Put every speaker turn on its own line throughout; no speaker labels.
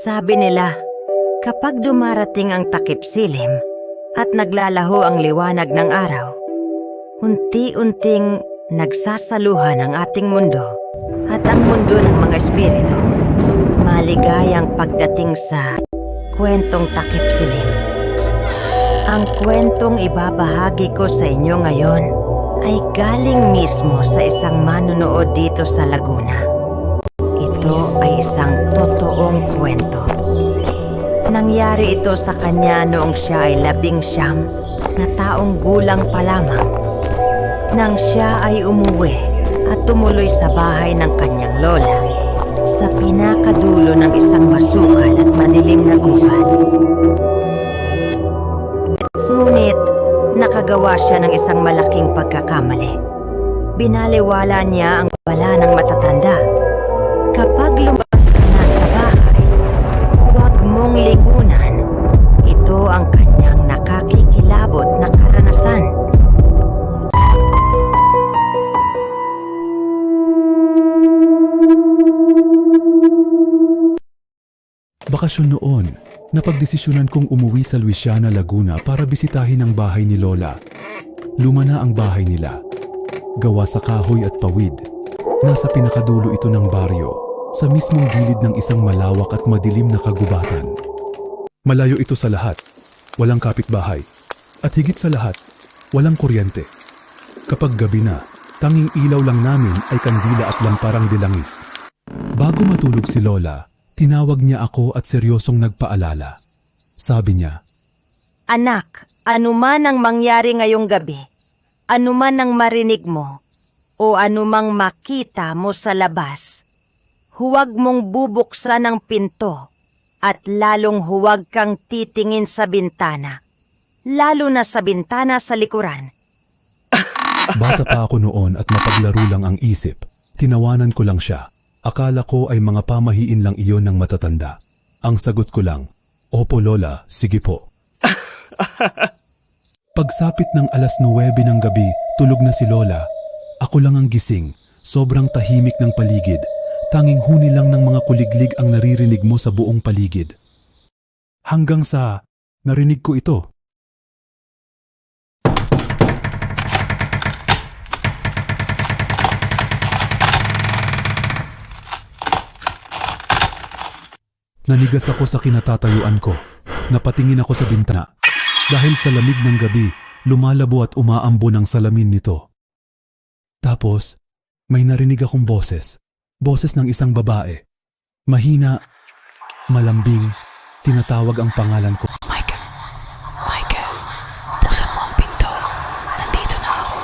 Sabi nila, kapag dumarating ang takip silim at naglalaho ang liwanag ng araw, unti-unting nagsasaluhan ang ating mundo at ang mundo ng mga espiritu. Maligayang pagdating sa kwentong takip silim. Ang kwentong ibabahagi ko sa inyo ngayon ay galing mismo sa isang manunood dito sa Laguna. Ito ay isang totoong kwento. Nangyari ito sa kanya noong siya ay 19 na taong gulang pa lamang. Nang siya ay umuwi at tumuloy sa bahay ng kanyang lola sa pinakadulo ng isang masukal at madilim na gubat. Ngunit nakagawa siya ng isang malaking pagkakamali. Binaliwala niya ang bala ng matatanda. Kapag lumabas ka na sa bahay, huwag mong lingunan. Ito ang kanyang nakakikilabot na karanasan.
Bakasyon noon, napagdesisyonan kong umuwi sa Luisiana, Laguna para bisitahin ang bahay ni Lola. Luma na ang bahay nila. Gawa sa kahoy at pawid. Nasa pinakadulo ito ng baryo, sa mismong gilid ng isang malawak at madilim na kagubatan. Malayo ito sa lahat, walang kapitbahay, at higit sa lahat, walang kuryente. Kapag gabi na, tanging ilaw lang namin ay kandila at lamparang dilangis. Bago matulog si Lola, tinawag niya ako at seryosong nagpaalala. Sabi niya,
Anak, anuman ang mangyari ngayong gabi, anuman ang marinig mo, o anumang makita mo sa labas, huwag mong bubuksan ang pinto at lalong huwag kang titingin sa bintana, lalo na sa bintana sa likuran.
Bata pa ako noon at mapaglaro lang ang isip. Tinawanan ko lang siya. Akala ko ay mga pamahiin lang iyon ng matatanda. Ang sagot ko lang, Opo Lola, sige po. Pagsapit ng 9:00 ng gabi, tulog na si Lola. Ako lang ang gising, sobrang tahimik ng paligid. Tanging huni lang ng mga kuliglig ang naririnig mo sa buong paligid. Hanggang sa narinig ko ito. Nanigas ako sa kinatatayuan ko. Napatingin ako sa bintana. Dahil sa lamig ng gabi, lumalabo at umaambo ng salamin nito. Tapos, may narinig akong boses. Boses ng isang babae. Mahina, malambing, tinatawag ang pangalan ko.
Michael, buksan mo ang pinto. Nandito na ako.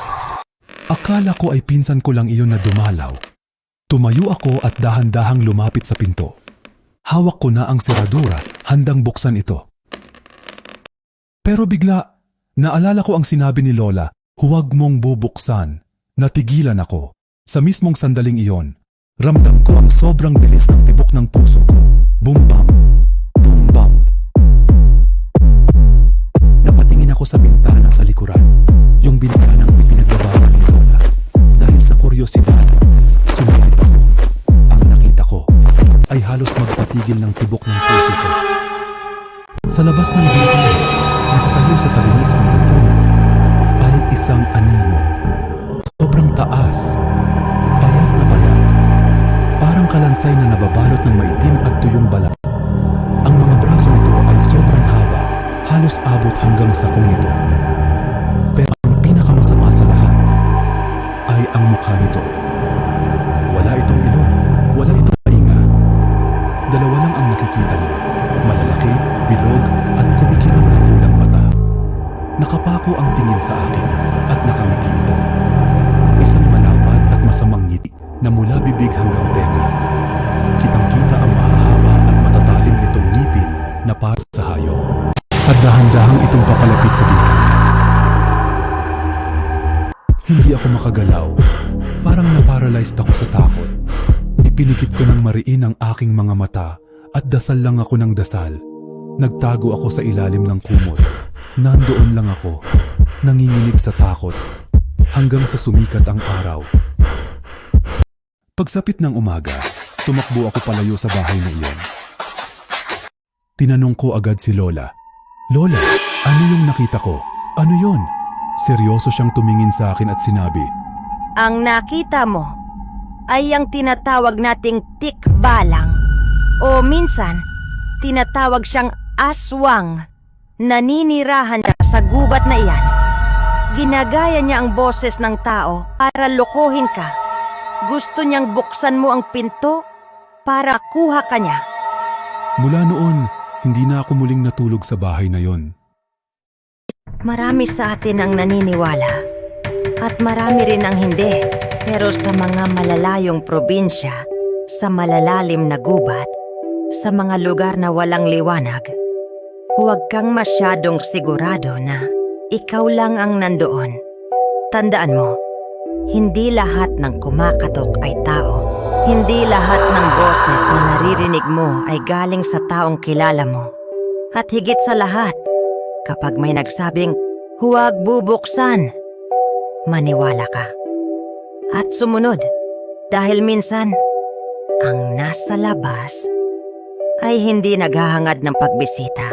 Akala ko ay pinsan ko lang iyon na dumalaw. Tumayo ako at dahan-dahang lumapit sa pinto. Hawak ko na ang seradura, handang buksan ito. Pero bigla, naalala ko ang sinabi ni Lola, huwag mong bubuksan. Natigilan ako. Sa mismong sandaling iyon, ramdam ko ang sobrang bilis ng tibok ng puso ko. Boom bump, boom bump. Napatingin ako sa bintana sa likuran. Yung bintanang ipinagbabawal ni Lola. Dahil sa kuryosidad, sumilip ako. Ang nakita ko ay halos magpatigil ng tibok ng puso ko. Sa labas ng bintana, nakatayo sa tabi mismo ng puno, ay isang anino. Sobrang taas, payat na payat, parang kalansay na nababalot ng maitim at tuyong balat. Ang mga braso nito ay sobrang haba, halos abot hanggang sakong nito. Pero ang pinakamasama sa lahat ay ang mukha nito. Wala itong ilong, wala itong pahinga. Dalawa lang ang nakikita mo, malalaki, bilog at kumikinang na pulang mata. Nakapako ang tingin sa akin at nakangiti ito. Isang malapad at masamang ngiti na mula bibig hanggang tenga. Kitang-kita ang mahahaba at matatalim nitong ngipin na para sa hayop. At dahan-dahang itong papalapit sa bintana. Hindi ako makagalaw. Parang na-paralyzed ako sa takot. Ipinikit ko ng mariin ang aking mga mata at dasal lang ako ng dasal. Nagtago ako sa ilalim ng kumot. Nandoon lang ako, nanginginig sa takot, hanggang sa sumikat ang araw. Pagsapit ng umaga, tumakbo ako palayo sa bahay na iyon. Tinanong ko agad si Lola. Lola, ano yung nakita ko? Ano yon? Seryoso siyang tumingin sa akin at sinabi,
Ang nakita mo ay ang tinatawag nating tikbalang o minsan tinatawag siyang aswang. Naninirahan siya sa gubat na iyan. Ginagaya niya ang boses ng tao para lokohin ka. Gusto niyang buksan mo ang pinto para kuha ka niya.
mula noon, hindi na ako muling natulog sa bahay na yon.
Marami sa atin ang naniniwala at marami rin ang hindi. Pero sa mga malalayong probinsya, sa malalalim na gubat, sa mga lugar na walang liwanag, huwag kang masyadong sigurado na ikaw lang ang nandoon. Tandaan mo, hindi lahat ng kumakatok ay tao. Hindi lahat ng boses na naririnig mo ay galing sa taong kilala mo. At higit sa lahat, kapag may nagsabing, huwag bubuksan, maniwala ka. At sumunod, dahil minsan, ang nasa labas ay hindi naghahangad ng pagbisita.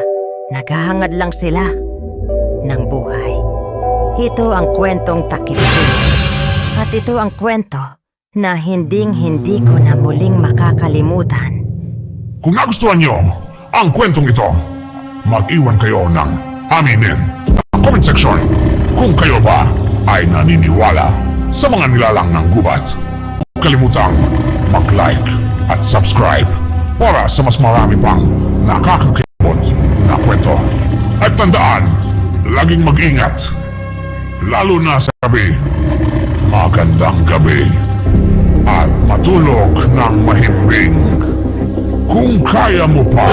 Naghahangad lang sila ng buhay. Ito ang kwentong takip silim. At ito ang kwento na hinding-hindi ko na muling makakalimutan.
Kung nagustuhan nyo ang kwentong ito, mag-iwan kayo ng aminin sa comment section kung kayo ba ay naniniwala sa mga nilalang ng gubat. Huwag kalimutang mag-like at subscribe para sa mas marami pang nakakakilabot na kwento. At tandaan, laging mag-ingat, lalo na sa gabi. Magandang gabi at matulog ng mahimbing kung kaya mo pa.